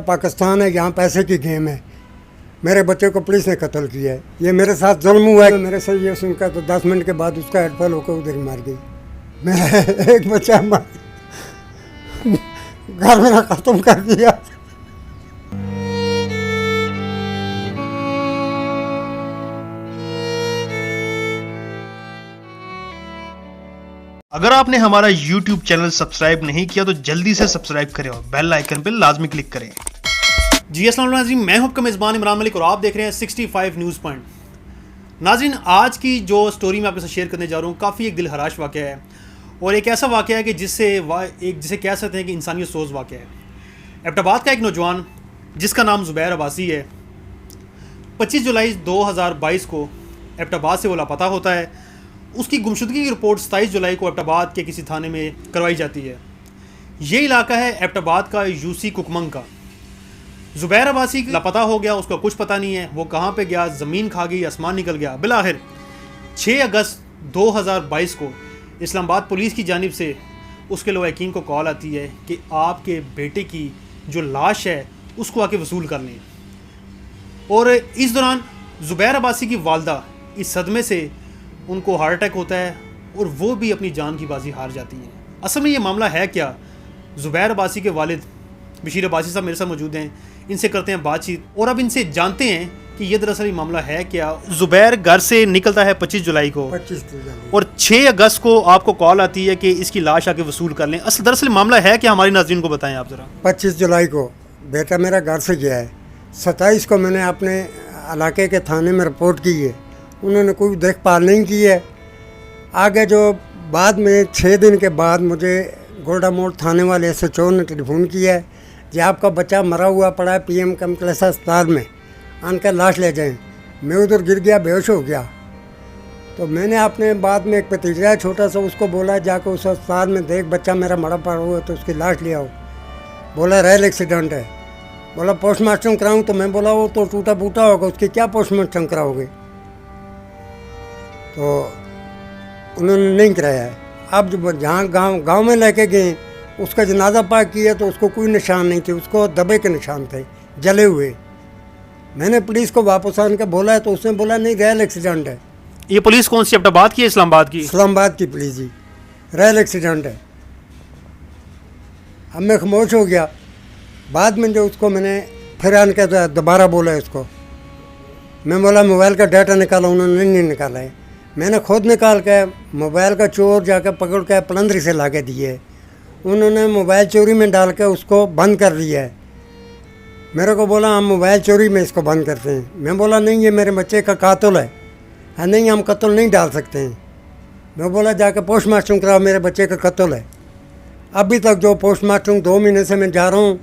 पाकिस्तान है, यहाँ पैसे की गेम है। मेरे बच्चे को पुलिस ने कत्ल किया है, ये मेरे साथ जुल्म हुआ है। मेरे से ये सुनकर तो 10 मिनट के बाद उसका हेडफॉल होकर उधर ही मार गई। मेरा एक बच्चा घर मेरा ख़त्म कर दिया। अगर आपने हमारा YouTube चैनल सब्सक्राइब नहीं किया तो जल्दी से सब्सक्राइब करें और बेल आइकन पर लाजमी क्लिक करें। जी अस्सलाम वालेकुम नाज़रीन, मैं हूं आपका मेज़बान इमरान मलिक और आप देख रहे हैं 65 न्यूज़ पॉइंट। नाज़रीन, आज की जो स्टोरी मैं आपके साथ शेयर करने जा रहा हूं काफ़ी एक दिलहराश वाक़या है और एक ऐसा वाक़या है कि जिसे कह सकते हैं कि इंसानियत सोज़ वाक़या है। एबटाबाद का एक नौजवान जिसका नाम ज़ुबैर अब्बासी है, 25 जुलाई 2022 को एबटाबाद से वो लापता होता है। उसकी गुमशुदगी की रिपोर्ट 27 जुलाई को एबटाबाद के किसी थाने में करवाई जाती है। ये इलाका है एबटाबाद का यूसी कुकमंग का। ज़ुबैर अब्बासी लापता हो गया, उसका कुछ पता नहीं है वो कहाँ पे गया, ज़मीन खा गई, आसमान निकल गया। बिलाखिर 6 अगस्त 2022 को इस्लामाबाद पुलिस की जानिब से उसके लवाकिन को कॉल आती है कि आपके बेटे की जो लाश है उसको आके वसूल कर लें। और इस दौरान ज़ुबैर अब्बासी की वालदा इस सदमे से उनको हार्ट अटैक होता है और वो भी अपनी जान की बाजी हार जाती हैं। असल में ये मामला है क्या? ज़ुबैर अब्बासी के वालिद बशीर अब्बासी साहब मेरे साथ मौजूद हैं, इनसे करते हैं बातचीत और अब इनसे जानते हैं कि ये दरअसल ये मामला है क्या। ज़ुबैर घर से निकलता है 25 जुलाई को और 6 अगस्त को आपको कॉल आती है कि इसकी लाश आके वसूल कर लें। असल दरअसल मामला है क्या, हमारी नाज़रीन को बताएं आप ज़रा। 25 जुलाई को बेटा मेरा घर से गया है। 27 को मैंने अपने इलाके के थाने में रिपोर्ट की है, उन्होंने कोई देखभाल नहीं की है। आगे जो बाद में 6 दिन के बाद मुझे गोल्डा मोड़ थाने वाले SHO ने टेलीफोन किया है कि आपका बच्चा मरा हुआ पड़ा है PM कम्प्लेक्स अस्पताल में, आनकर लाश ले जाएं। मैं उधर गिर गया, बेहोश हो गया। तो मैंने अपने बाद में एक भतीजा है छोटा सा, उसको बोला जाकर उस अस्पताल में देख बच्चा मेरा मरा पड़ा हुआ है तो उसकी लाश ले आओ। बोला रेल एक्सीडेंट है। बोला पोस्टमार्टम कराऊँ? तो मैं बोला वो तो टूटा फूटा होगा, उसकी क्या पोस्टमार्टम कराओगे? तो उन्होंने नहीं कराया है। अब जब जहाँ गांव में लेके गए उसका जनाजा पाक किया तो उसको कोई निशान नहीं थे, उसको दबे के निशान थे जले हुए। मैंने पुलिस को वापस आने का बोला है तो उसने बोला नहीं रेल एक्सीडेंट है। ये पुलिस कौन सी, एबटाबाद की है इस्लामाबाद की? इस्लामाबाद की पुलिस जी, रेल एक्सीडेंट है। अब मैं खामोश हो गया। बाद में जो उसको मैंने फिर आने का दोबारा बोला उसको, मैं बोला मोबाइल का डाटा निकाला, उन्होंने नहीं निकाला है। मैंने खुद निकाल के मोबाइल का चोर जाकर पकड़ के पलंदरी से ला के दिए। उन्होंने मोबाइल चोरी में डाल के उसको बंद कर दिया है। मेरे को बोला हम मोबाइल चोरी में इसको बंद करते हैं। मैं बोला नहीं, ये मेरे बच्चे का कातिल है। हाँ नहीं, हम कत्ल नहीं डाल सकते हैं। मैं बोला जाकर पोस्टमार्टम कराओ, मेरे बच्चे का कत्ल है। अभी तक जो पोस्टमार्टम 2 महीने से मैं जा रहा हूँ,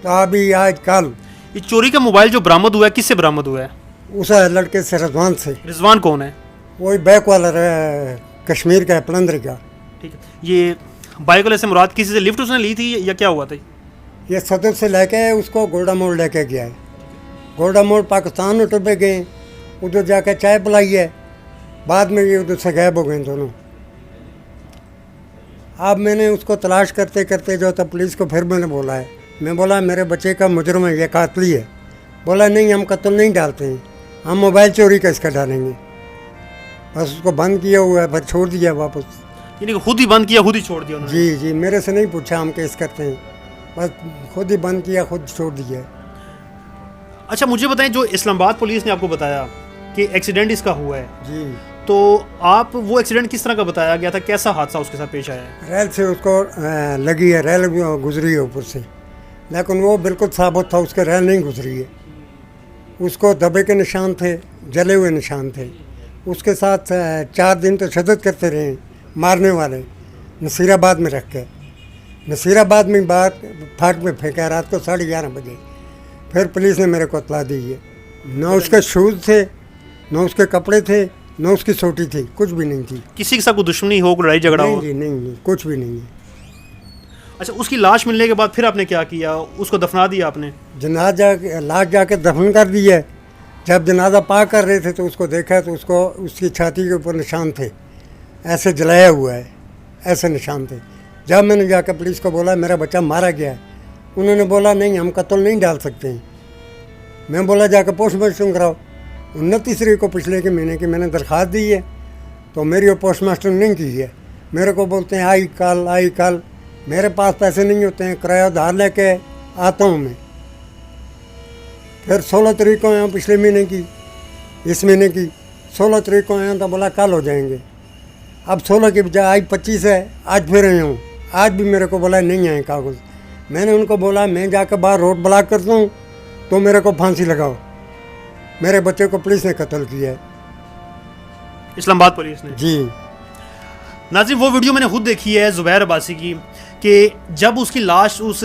तो अभी आज कल ये चोरी का मोबाइल जो बरामद हुआ है किससे बरामद हुआ है? उस लड़के से, रिजवान से। रिजवान कौन है? वही बैक वाला कश्मीर का है, पलंदरी का। ठीक है। ये बाइक वाले से मुराद किसी से लिफ्ट उसने ली थी या क्या हुआ था? ये सदर से लेके उसको गोल्डा मोड़ लेके गया है। गोल्डा मोड़ पाकिस्तान होटल पे गए, उधर जाकर चाय पिलाई है। बाद में ये उधर से गायब हो गए दोनों। अब मैंने उसको तलाश करते करते जो था पुलिस को फिर मैंने बोला है, मैं बोला मेरे बच्चे का मुजरम है, ये कातली है। बोला नहीं, हम कत्ल नहीं डालते हैं, हम मोबाइल चोरी का इसका डालेंगे। बस उसको बंद किया हुआ है, फिर छोड़ दिया वापस। यानी कि खुद ही बंद किया, खुद ही छोड़ दिया उन्होंने? जी जी, मेरे से नहीं पूछा हम केस करते हैं, बस खुद ही बंद किया, खुद छोड़ दिया। अच्छा, मुझे बताएं, जो इस्लामाबाद पुलिस ने आपको बताया कि एक्सीडेंट इसका हुआ है जी, तो आप वो एक्सीडेंट किस तरह का बताया गया था, कैसा हादसा उसके साथ पेश आया है? रेल से उसको लगी है, रेल गुजरी है ऊपर से, लेकिन वो बिल्कुल साबुत था, उसके रेल नहीं गुजरी है। उसको दबे के निशान थे, जले हुए निशान थे। उसके साथ 4 दिन तो शदत करते रहे मारने वाले, नसीराबाद में रख के। नसीराबाद में बात फाट में फेंका रात को 11:30 बजे। फिर पुलिस ने मेरे को इतला दी है। न उसके शूज़ थे, न उसके कपड़े थे, न उसकी सोटी थी, कुछ भी नहीं थी। किसी के साथ कोई दुश्मनी हो, लड़ाई झगड़ा हो? नहीं, नहीं, कुछ भी नहीं है। अच्छा, उसकी लाश मिलने के बाद फिर आपने क्या किया? उसको दफना दिया आपने? लाश जाके दफन कर दी है। जब जनाजा पाक कर रहे थे तो उसको देखा तो उसको उसकी छाती के ऊपर निशान थे, ऐसे जलाया हुआ है, ऐसे निशान थे। जब मैंने जाकर पुलिस को बोला मेरा बच्चा मारा गया है, उन्होंने बोला नहीं हम कत्ल नहीं डाल सकते हैं। मैं बोला जाकर पोस्टमास्टर कराओ। 29 तारीख को पिछले के महीने की मैंने दरख्वास्त दी है, तो मेरी वो पोस्टमास्टर नहीं की है। मेरे को बोलते हैं आई कल। मेरे पास पैसे नहीं होते हैं, किराया उधार लेके आता हूँ मैं। फिर 16 तारीख को आया हूँ पिछले महीने की, इस महीने की 16 तारीख को आया हूँ तो बोला कल हो जाएंगे। अब 16 की बजाय आज 25 है, आज फिर आया हूँ। आज भी मेरे को बोला नहीं आए कागज़। मैंने उनको बोला मैं जाकर बाहर रोड ब्लॉक करता हूँ तो मेरे को फांसी लगाओ। मेरे बच्चे को पुलिस ने कत्ल किया है। इस्लामाबाद पुलिस ने जी। नाज़रीन वो वीडियो मैंने खुद देखी है ज़ुबैर अब्बासी की, कि जब उसकी लाश उस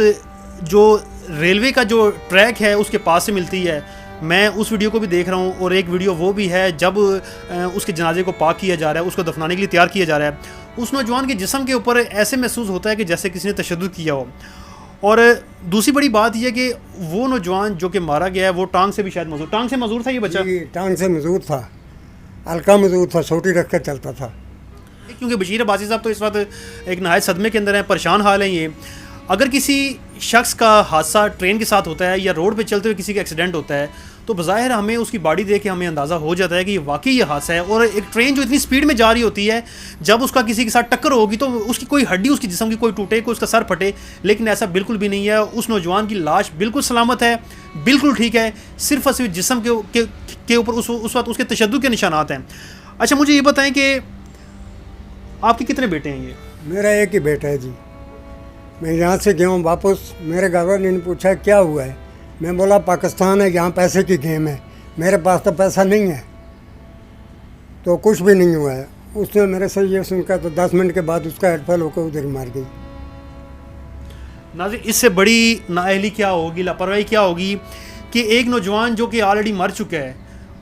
जो रेलवे का जो ट्रैक है उसके पास से मिलती है। मैं उस वीडियो को भी देख रहा हूँ, और एक वीडियो वो भी है जब उसके जनाजे को पाक किया जा रहा है, उसको दफनाने के लिए तैयार किया जा रहा है। उस नौजवान के जिस्म के ऊपर ऐसे महसूस होता है कि जैसे किसी ने तशद्दुद किया हो। और दूसरी बड़ी बात यह कि वो नौजवान जो कि मारा गया है वो टांग से भी शायद मजदूर, टांग से मजदूर था ये बच्चा। टांग से मजदूर था, हल्का मजदूर था, छोटी रख कर चलता था। क्योंकि बशीर अब्बासी साहब तो इस वक्त एक नहायत सदमे के अंदर हैं, परेशान हाल हैं ये। अगर किसी शख्स का हादसा ट्रेन के साथ होता है या रोड पे चलते हुए किसी का एक्सीडेंट होता है, तो बज़ाहिर हमें उसकी बॉडी देख के हमें अंदाज़ा हो जाता है कि ये वाकई ये हादसा है। और एक ट्रेन जो इतनी स्पीड में जा रही होती है, जब उसका किसी के साथ टक्कर होगी तो उसकी कोई हड्डी उसकी जिस्म की कोई टूटे, कोई उसका सर फटे, लेकिन ऐसा बिल्कुल भी नहीं है। उस नौजवान की लाश बिल्कुल सलामत है, बिल्कुल ठीक है। सिर्फ और सिर्फ जिस्म के ऊपर उस वक्त उसके तशद्दुद के निशानात हैं। अच्छा मुझे ये बताएं कि आपके कितने बेटे हैं? ये मेरा एक ही बेटा है जी। मैं यहाँ से गया हूँ वापस, मेरे घर वाले ने पूछा क्या हुआ है। मैं बोला पाकिस्तान है, यहाँ पैसे की गेम है, मेरे पास तो पैसा नहीं है, तो कुछ भी नहीं हुआ है। उसने मेरे से ये सुनकर तो 10 मिनट के बाद उसका हेडफेल होकर उधर मार गई। नाज़रीन इससे बड़ी नाअहली क्या होगी, लापरवाही क्या होगी कि एक नौजवान जो कि ऑलरेडी मर चुका है,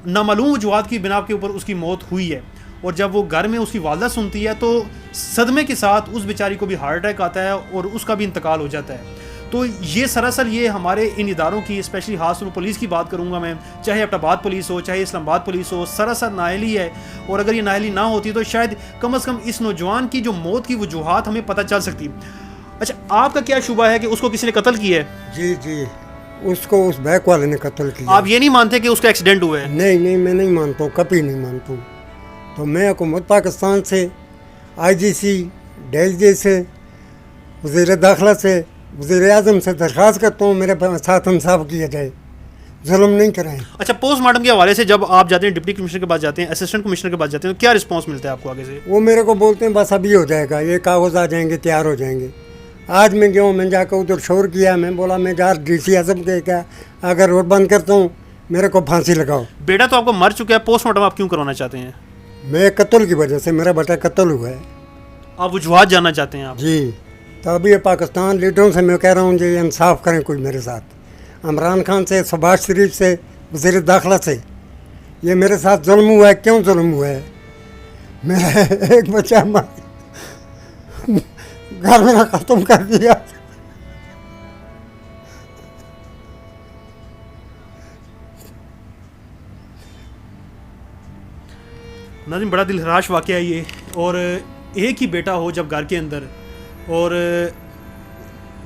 नामालूम वजूहात की बिना के ऊपर उसकी मौत हुई है, और जब वो घर में उसकी वालदा सुनती है तो सदमे के साथ उस बेचारी को भी हार्ट अटैक आता है और उसका भी इंतकाल हो जाता है। तो ये सरासर ये हमारे इन इदारों की, स्पेशली खास तौर पर पुलिस की बात करूंगा मैं, चाहे अब्टाबाद पुलिस हो, चाहे इस्लामाबाद पुलिस हो, सरासर नाअहली है। और अगर ये नाअहली ना होती तो शायद कम से कम इस नौजवान की जो मौत की वजूहात हमें पता चल सकती। अच्छा आपका क्या शुबा है कि उसको किसी ने कत्ल किया है? जी जी, उसको उस बैक वाले ने कत्ल किया। आप ये नहीं मानते कि उसका एक्सीडेंट हुआ है? नहीं, मैं नहीं मानता हूँ, कभी नहीं मानता हूँ। तो मैं हुकूमत पाकिस्तान से, IGC, DIG से, वज़ीर दाखिला से, वज़ीर आज़म से दरख्वास्त करता हूँ मेरे साथ इंसाफ किया जाए, जुल्म नहीं कराएं। अच्छा पोस्टमार्टम के हवाले से जब आप जाते हैं डिप्टी कमिश्नर के पास जाते हैं, असिस्टेंट कमिश्नर के पास जाते हैं, तो क्या रिस्पांस मिलता है आपको आगे से? वो मेरे को बोलते हैं बस अभी हो जाएगा, ये कागज़ आ जाएंगे, तैयार हो जाएंगे। आज मैं गया हूँ, मैं जाकर उधर शोर किया, मैं बोला मैं जा DC आज़म के क्या अगर रोड बंद करता हूँ मेरे को फांसी लगाओ। बेटा तो आपको मर चुका है, पोस्टमार्टम आप क्यों करवाना चाहते हैं? मैं कत्ल की वजह से, मेरा बेटा कत्ल हुआ है। आप वजूहात जानना चाहते हैं आप? जी। तो अभी ये पाकिस्तान लीडरों से मैं कह रहा हूँ जी इंसाफ करें कोई मेरे साथ। इमरान खान से, शहबाज शरीफ से, वज़ीर दाखिला से, ये मेरे साथ जुल्म हुआ है। क्यों जुल्म हुआ है? मेरा एक बच्चा घर मेरा ख़त्म कर दिया। नाज़रीन बड़ा दिलहराश वाक़या है ये। और एक ही बेटा हो जब घर के अंदर, और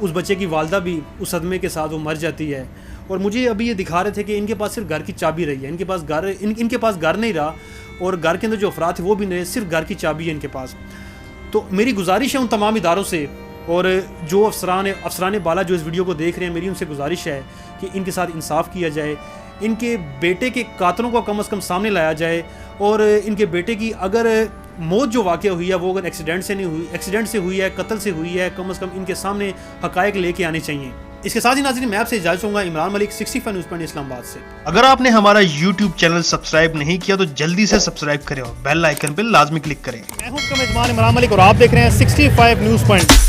उस बच्चे की वालदा भी उस सदमे के साथ वो मर जाती है। और मुझे अभी ये दिखा रहे थे कि इनके पास सिर्फ घर की चाबी रही है, इनके पास घर नहीं रहा, और घर के अंदर जो अफराद थे वो भी नहीं, सिर्फ घर की चाबी है इनके पास। तो मेरी गुजारिश है उन तमाम इदारों से, और जो अफसरान बाला जो इस वीडियो को देख रहे हैं, मेरी उनसे गुजारिश है कि इनके साथ इंसाफ किया जाए, इनके बेटे के कातलों को कम से कम सामने लाया जाए, और इनके बेटे की अगर मौत जो वाक़या हुई है वो अगर एक्सीडेंट से नहीं हुई, एक्सीडेंट से हुई है, कत्ल से हुई है, कम से कम इनके सामने हक़ाइक़ लेके आने चाहिए। इसके साथ ही नाज़रीन मैं आपसे इजाज़त चाहूँगा। इमरान मलिक, 65 न्यूज़ पॉइंट, इस्लामाबाद से। अगर आपने हमारा YouTube चैनल सब्सक्राइब नहीं किया तो जल्दी से सब्सक्राइब करें और बेल आइकन पर लाजमी क्लिक करें। मैं हूं आपका मेज़बान इमरान मलिक और आप देख रहे हैं 65 न्यूज़ पॉइंट।